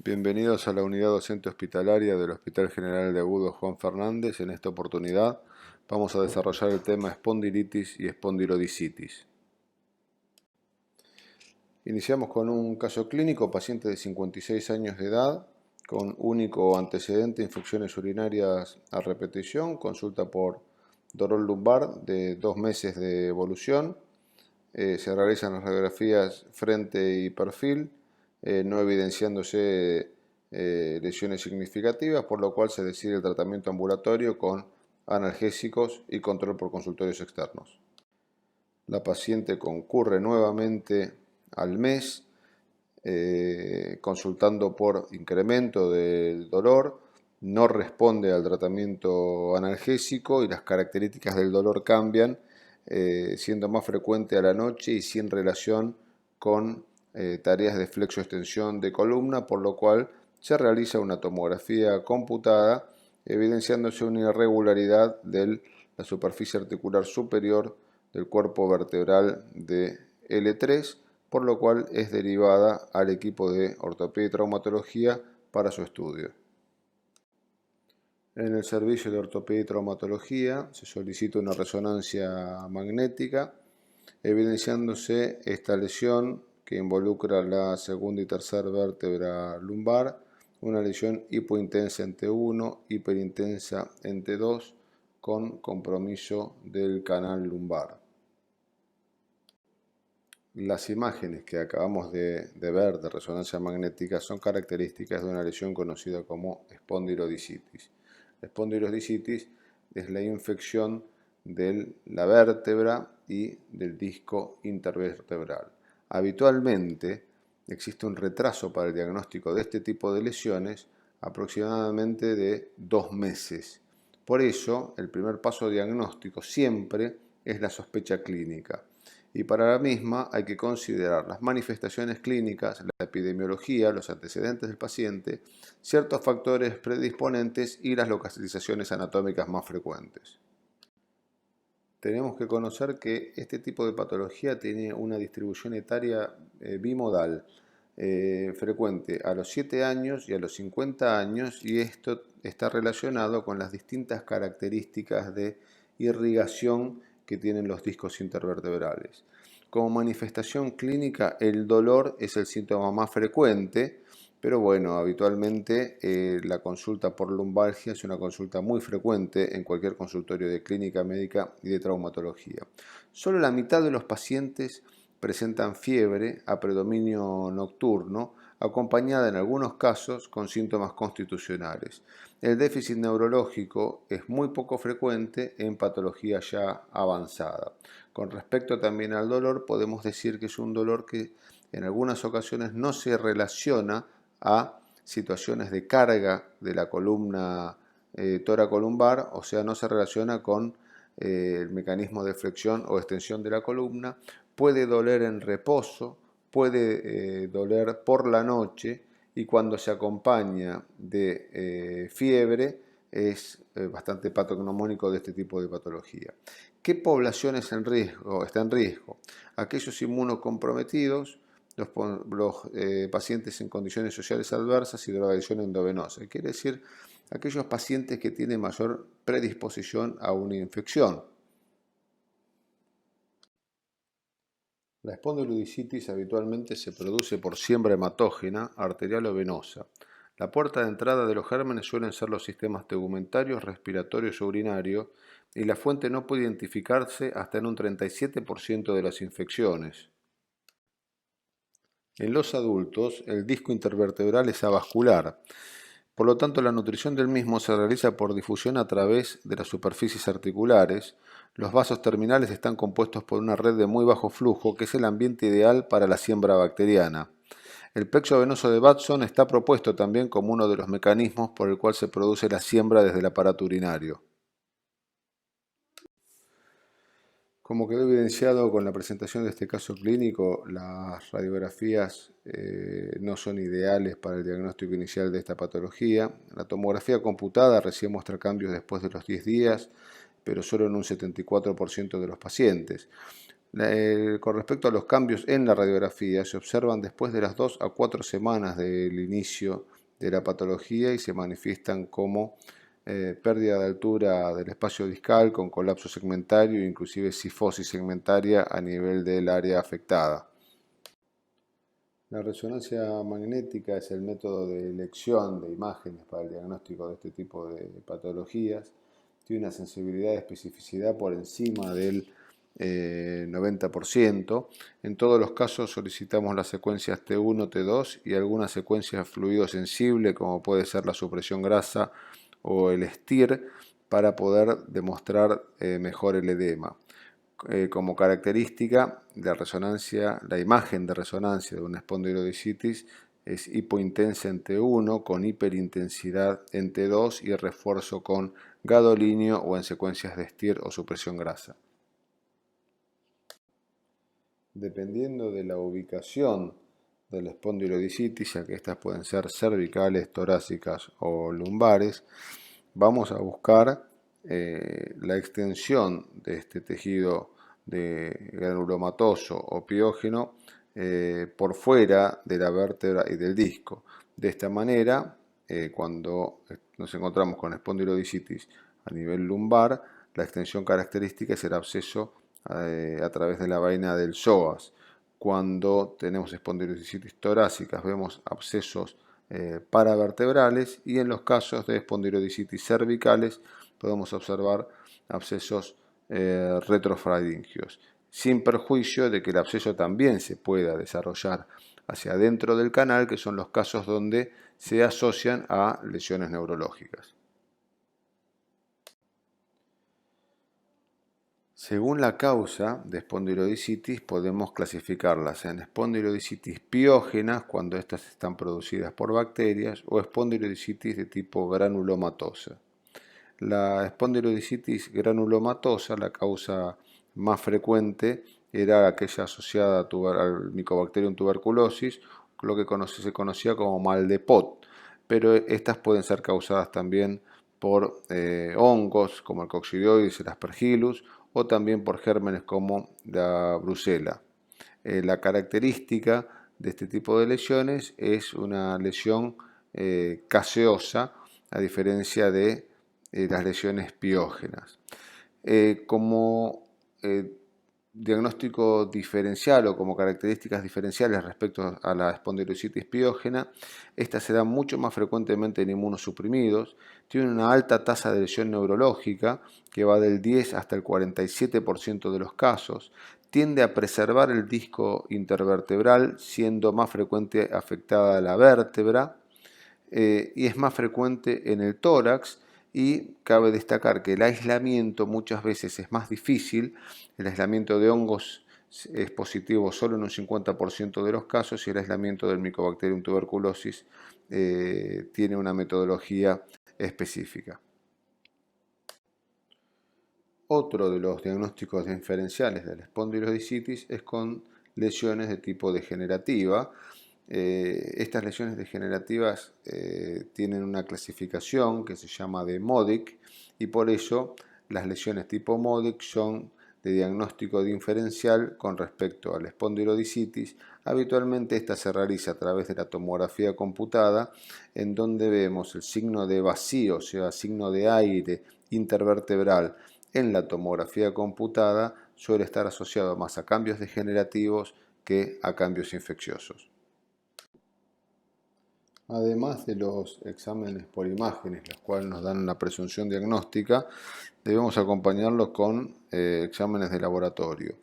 Bienvenidos a la unidad docente hospitalaria del Hospital General de Agudos Juan Fernández. En esta oportunidad vamos a desarrollar el tema espondilitis y espondilodicitis. Iniciamos con un caso clínico, paciente de 56 años de edad, con único antecedente infecciones urinarias a repetición, consulta por dolor lumbar de 2 meses de evolución. Se realizan las radiografías frente y perfil, no evidenciándose lesiones significativas, por lo cual se decide el tratamiento ambulatorio con analgésicos y control por consultorios externos. La paciente concurre nuevamente al mes, consultando por incremento del dolor, no responde al tratamiento analgésico y las características del dolor cambian, siendo más frecuente a la noche y sin relación con tareas de flexo-extensión de columna, por lo cual se realiza una tomografía computada, evidenciándose una irregularidad de la superficie articular superior del cuerpo vertebral de L3, por lo cual es derivada al equipo de ortopedia y traumatología para su estudio. En el servicio de ortopedia y traumatología se solicita una resonancia magnética, evidenciándose esta lesión que involucra la segunda y tercera vértebra lumbar, una lesión hipointensa en T1, hiperintensa en T2, con compromiso del canal lumbar. Las imágenes que acabamos de ver de resonancia magnética son características de una lesión conocida como espondilodicitis. La espondilodicitis es la infección de la vértebra y del disco intervertebral. Habitualmente existe un retraso para el diagnóstico de este tipo de lesiones aproximadamente de 2 meses. Por eso, el primer paso diagnóstico siempre es la sospecha clínica. Y para la misma hay que considerar las manifestaciones clínicas, la epidemiología, los antecedentes del paciente, ciertos factores predisponentes y las localizaciones anatómicas más frecuentes. Tenemos que conocer que este tipo de patología tiene una distribución etaria bimodal, frecuente a los 7 años y a los 50 años, y esto está relacionado con las distintas características de irrigación que tienen los discos intervertebrales. Como manifestación clínica, el dolor es el síntoma más frecuente, pero bueno, habitualmente la consulta por lumbalgia es una consulta muy frecuente en cualquier consultorio de clínica médica y de traumatología. Solo la mitad de los pacientes presentan fiebre a predominio nocturno, acompañada en algunos casos con síntomas constitucionales. El déficit neurológico es muy poco frecuente en patología ya avanzada. Con respecto también al dolor, podemos decir que es un dolor que en algunas ocasiones no se relaciona a situaciones de carga de la columna toracolumbar, o sea, no se relaciona con el mecanismo de flexión o extensión de la columna. Puede doler en reposo, puede doler por la noche, y cuando se acompaña de fiebre es bastante patognomónico de este tipo de patología. ¿Qué población está en riesgo? Aquellos inmunocomprometidos, los pacientes en condiciones sociales adversas y drogadicción endovenosa. Quiere decir, aquellos pacientes que tienen mayor predisposición a una infección. La espondilodicitis habitualmente se produce por siembra hematógena, arterial o venosa. La puerta de entrada de los gérmenes suelen ser los sistemas tegumentarios, respiratorios o urinarios, y la fuente no puede identificarse hasta en un 37% de las infecciones. En los adultos, el disco intervertebral es avascular. Por lo tanto, la nutrición del mismo se realiza por difusión a través de las superficies articulares. Los vasos terminales están compuestos por una red de muy bajo flujo, que es el ambiente ideal para la siembra bacteriana. El plexo venoso de Batson está propuesto también como uno de los mecanismos por el cual se produce la siembra desde el aparato urinario. Como quedó evidenciado con la presentación de este caso clínico, las radiografías no son ideales para el diagnóstico inicial de esta patología. La tomografía computada recién muestra cambios después de los 10 días, pero solo en un 74% de los pacientes. Con respecto a los cambios en la radiografía, se observan después de las 2 a 4 semanas del inicio de la patología y se manifiestan como pérdida de altura del espacio discal con colapso segmentario e inclusive cifosis segmentaria a nivel del área afectada. La resonancia magnética es el método de elección de imágenes para el diagnóstico de este tipo de patologías. Tiene una sensibilidad y especificidad por encima del 90%. En todos los casos solicitamos las secuencias T1, T2 y algunas secuencias fluido sensible, como puede ser la supresión grasa o el STIR, para poder demostrar mejor el edema. Como característica, la imagen de resonancia de una espondilodicitis es hipointensa en T1 con hiperintensidad en T2 y refuerzo con gadolinio o en secuencias de STIR o supresión grasa. Dependiendo de la ubicación de la espondilodicitis, ya que estas pueden ser cervicales, torácicas o lumbares, vamos a buscar la extensión de este tejido de granulomatoso o piógeno por fuera de la vértebra y del disco. De esta manera, cuando nos encontramos con espondilodicitis a nivel lumbar, la extensión característica es el absceso a través de la vaina del psoas. Cuando tenemos espondilodicitis torácicas, vemos abscesos paravertebrales, y en los casos de espondilodicitis cervicales podemos observar abscesos retrofaringios, sin perjuicio de que el absceso también se pueda desarrollar hacia adentro del canal, que son los casos donde se asocian a lesiones neurológicas. Según la causa de espondilodicitis, podemos clasificarlas en espondilodicitis piógenas, cuando estas están producidas por bacterias, o espondilodicitis de tipo granulomatosa. La espondilodicitis granulomatosa, la causa más frecuente era aquella asociada al Mycobacterium tuberculosis, lo que se conocía como mal de Pot, pero estas pueden ser causadas también por hongos como el Coccidioides, el Aspergillus, o también por gérmenes como la Brucella. La característica de este tipo de lesiones es una lesión caseosa, a diferencia de las lesiones piógenas. Como diagnóstico diferencial o como características diferenciales respecto a la espondilodicitis piógena, esta se da mucho más frecuentemente en inmunosuprimidos, tiene una alta tasa de lesión neurológica que va del 10 hasta el 47% de los casos, tiende a preservar el disco intervertebral, siendo más frecuente afectada la vértebra, y es más frecuente en el tórax. Y cabe destacar que el aislamiento muchas veces es más difícil. El aislamiento de hongos es positivo solo en un 50% de los casos, y el aislamiento del Mycobacterium tuberculosis tiene una metodología específica. Otro de los diagnósticos diferenciales de la espondilodicitis es con lesiones de tipo degenerativa. Estas lesiones degenerativas tienen una clasificación que se llama de Modic, y por ello las lesiones tipo Modic son de diagnóstico diferencial con respecto a la espondilodicitis. Habitualmente esta se realiza a través de la tomografía computada, en donde vemos el signo de vacío, o sea, signo de aire intervertebral en la tomografía computada, suele estar asociado más a cambios degenerativos que a cambios infecciosos. Además de los exámenes por imágenes, los cuales nos dan una presunción diagnóstica, debemos acompañarlos con exámenes de laboratorio.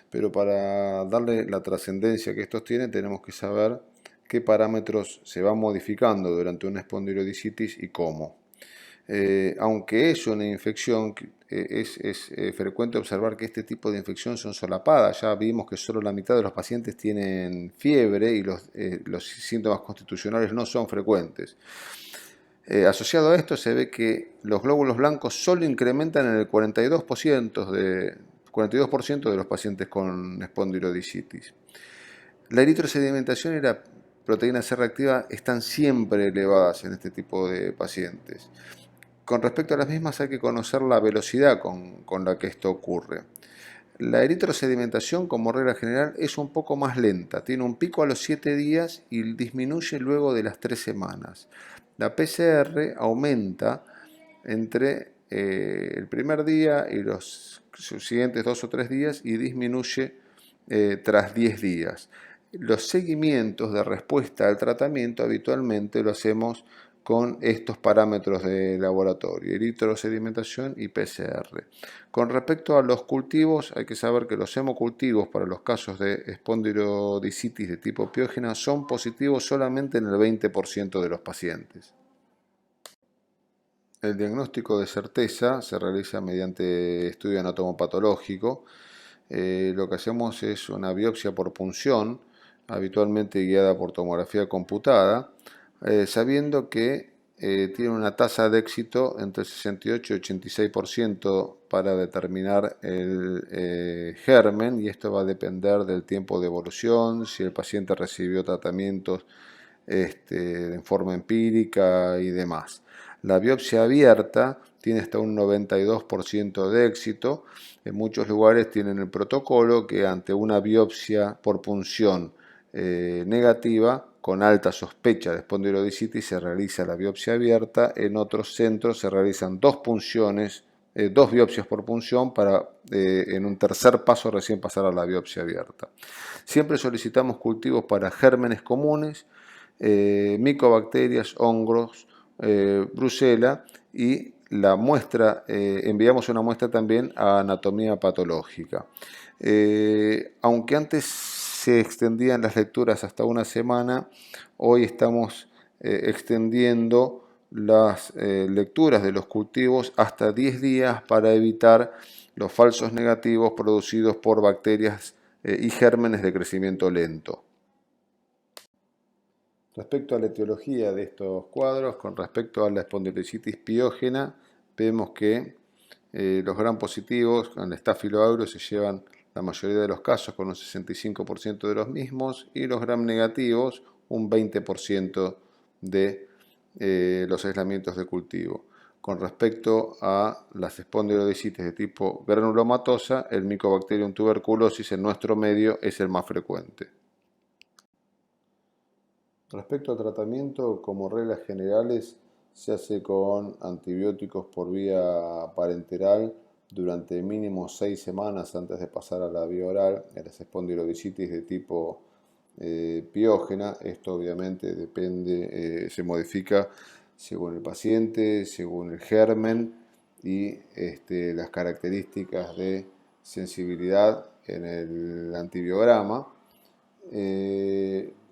Pero para darle la trascendencia que estos tienen, tenemos que saber qué parámetros se van modificando durante una espondilodicitis y cómo. Aunque es una infección, es frecuente observar que este tipo de infección son solapadas. Ya vimos que solo la mitad de los pacientes tienen fiebre y los síntomas constitucionales no son frecuentes. Asociado a esto se ve que los glóbulos blancos solo incrementan en el 42% de los pacientes con espondilodicitis. La eritrosedimentación y la proteína C reactiva están siempre elevadas en este tipo de pacientes. Con respecto a las mismas hay que conocer la velocidad con la que esto ocurre. La eritrosedimentación, como regla general, es un poco más lenta. Tiene un pico a los 7 días y disminuye luego de las 3 semanas. La PCR aumenta entre el primer día y los siguientes 2 o 3 días y disminuye tras 10 días. Los seguimientos de respuesta al tratamiento habitualmente lo hacemos con estos parámetros de laboratorio, eritrosedimentación y PCR. Con respecto a los cultivos, hay que saber que los hemocultivos para los casos de espondilodicitis de tipo piógena son positivos solamente en el 20% de los pacientes. El diagnóstico de certeza se realiza mediante estudio anatomopatológico. Lo que hacemos es una biopsia por punción, habitualmente guiada por tomografía computada, sabiendo que tiene una tasa de éxito entre 68 y 86% para determinar el germen, y esto va a depender del tiempo de evolución, si el paciente recibió tratamientos en forma empírica y demás. La biopsia abierta tiene hasta un 92% de éxito. En muchos lugares tienen el protocolo que ante una biopsia por punción negativa con alta sospecha de espondilodicitis se realiza la biopsia abierta. En otros centros se realizan dos biopsias por punción para en un tercer paso recién pasar a la biopsia abierta. Siempre solicitamos cultivos para gérmenes comunes, micobacterias, hongos, Brucella, y la muestra, enviamos una muestra también a anatomía patológica. Aunque antes se extendían las lecturas hasta una semana, hoy estamos extendiendo las lecturas de los cultivos hasta 10 días para evitar los falsos negativos producidos por bacterias y gérmenes de crecimiento lento. Respecto a la etiología de estos cuadros, con respecto a la espondilodicitis piógena, vemos que los gram positivos con el Staphylo aureus se llevan la mayoría de los casos con un 65% de los mismos, y los gram negativos un 20% de los aislamientos de cultivo. Con respecto a las espondilodicitis de tipo granulomatosa, el Mycobacterium tuberculosis en nuestro medio es el más frecuente. Respecto al tratamiento, como reglas generales, se hace con antibióticos por vía parenteral durante mínimo 6 semanas antes de pasar a la vía oral en las espondilodicitis de tipo piógena. Esto obviamente depende, se modifica según el paciente, según el germen y las características de sensibilidad en el antibiograma.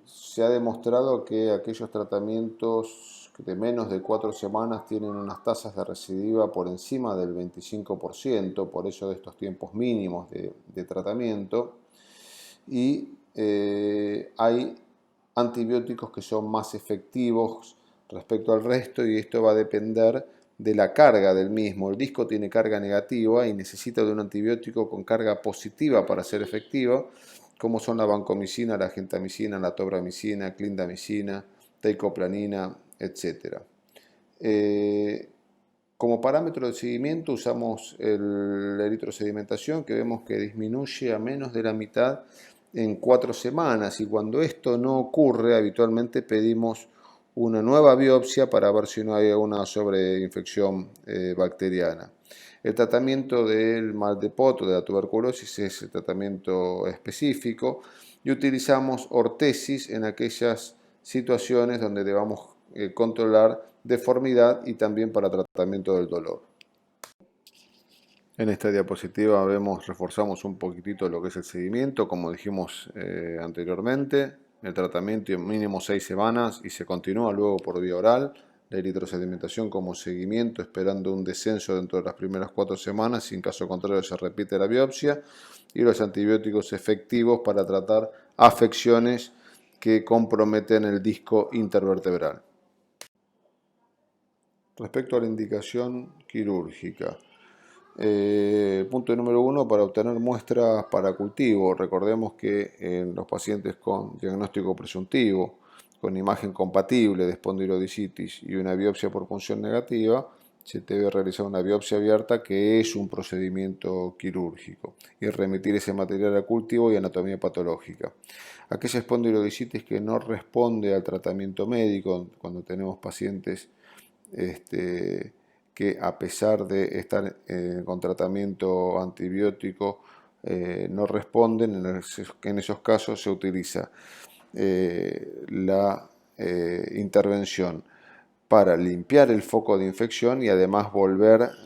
Se ha demostrado que aquellos tratamientos de menos de 4 semanas tienen unas tasas de recidiva por encima del 25%, por eso de estos tiempos mínimos de tratamiento, y hay antibióticos que son más efectivos respecto al resto, y esto va a depender de la carga del mismo. El disco tiene carga negativa y necesita de un antibiótico con carga positiva para ser efectivo, como son la vancomicina, la gentamicina, la tobramicina, clindamicina, teicoplanina, etc. Como parámetro de seguimiento usamos la eritrosedimentación, que vemos que disminuye a menos de la mitad en 4 semanas, y cuando esto no ocurre, habitualmente pedimos una nueva biopsia para ver si no hay alguna sobreinfección bacteriana. El tratamiento del mal de poto, de la tuberculosis, es el tratamiento específico, y utilizamos ortesis en aquellas situaciones donde debamos controlar deformidad y también para tratamiento del dolor. En esta diapositiva reforzamos un poquitito lo que es el seguimiento, como dijimos anteriormente. El tratamiento en mínimo 6 semanas y se continúa luego por vía oral. La eritrosedimentación como seguimiento, esperando un descenso dentro de las primeras 4 semanas, y en caso contrario se repite la biopsia. Y los antibióticos efectivos para tratar afecciones que comprometen el disco intervertebral. Respecto a la indicación quirúrgica. Punto número 1, para obtener muestras para cultivo. Recordemos que en los pacientes con diagnóstico presuntivo, con imagen compatible de espondilodicitis y una biopsia por punción negativa, se debe realizar una biopsia abierta, que es un procedimiento quirúrgico, y remitir ese material a cultivo y anatomía patológica. Aquella espondilodicitis que no responde al tratamiento médico, cuando tenemos pacientes que a pesar de estar con tratamiento antibiótico no responden, en esos casos se utiliza la intervención para limpiar el foco de infección y además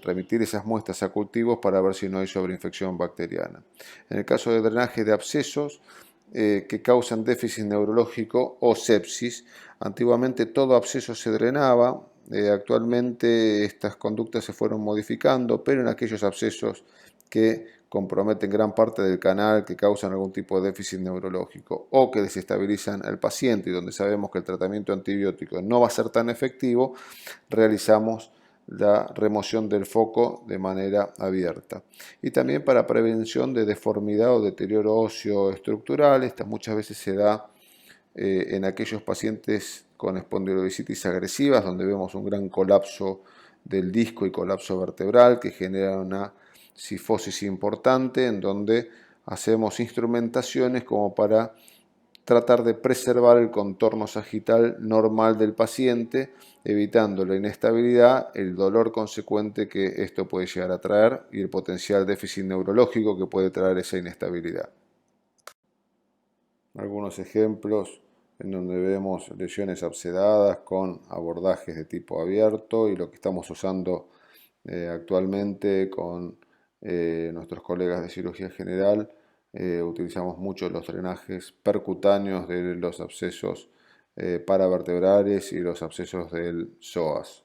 remitir esas muestras a cultivos para ver si no hay sobreinfección bacteriana. En el caso de drenaje de abscesos que causan déficit neurológico o sepsis, antiguamente todo absceso se drenaba, actualmente estas conductas se fueron modificando, pero en aquellos abscesos que comprometen gran parte del canal, que causan algún tipo de déficit neurológico o que desestabilizan al paciente y donde sabemos que el tratamiento antibiótico no va a ser tan efectivo, realizamos la remoción del foco de manera abierta. Y también para prevención de deformidad o deterioro óseo estructural, esta muchas veces se da en aquellos pacientes con espondilodicitis agresivas, donde vemos un gran colapso del disco y colapso vertebral que genera una cifosis importante, en donde hacemos instrumentaciones como para tratar de preservar el contorno sagital normal del paciente, evitando la inestabilidad, el dolor consecuente que esto puede llegar a traer y el potencial déficit neurológico que puede traer esa inestabilidad. Algunos ejemplos en donde vemos lesiones abscedadas con abordajes de tipo abierto y lo que estamos usando actualmente con nuestros colegas de cirugía general. Utilizamos mucho los drenajes percutáneos de los abscesos paravertebrales y los abscesos del psoas.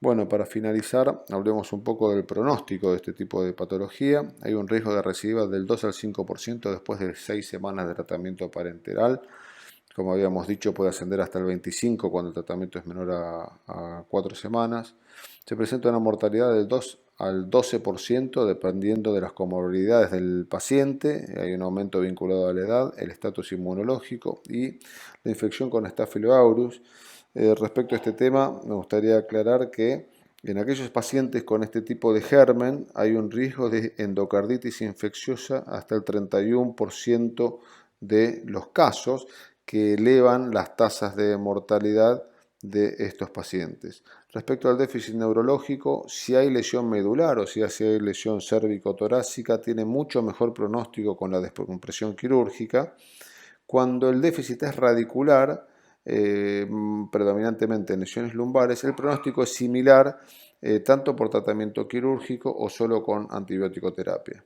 Bueno, para finalizar, hablemos un poco del pronóstico de este tipo de patología. Hay un riesgo de recidiva del 2 al 5% después de 6 semanas de tratamiento parenteral. Como habíamos dicho, puede ascender hasta el 25% cuando el tratamiento es menor a 4 semanas. Se presenta una mortalidad del 2 al 12% dependiendo de las comorbilidades del paciente. Hay un aumento vinculado a la edad, el estatus inmunológico y la infección con Staphylococcus aureus. Respecto a este tema, me gustaría aclarar que en aquellos pacientes con este tipo de germen hay un riesgo de endocarditis infecciosa hasta el 31% de los casos, que elevan las tasas de mortalidad de estos pacientes. Respecto al déficit neurológico, si hay lesión medular o si hay lesión cérvico-torácica, tiene mucho mejor pronóstico con la descompresión quirúrgica. Cuando el déficit es radicular, predominantemente en lesiones lumbares, el pronóstico es similar tanto por tratamiento quirúrgico o solo con antibiótico terapia.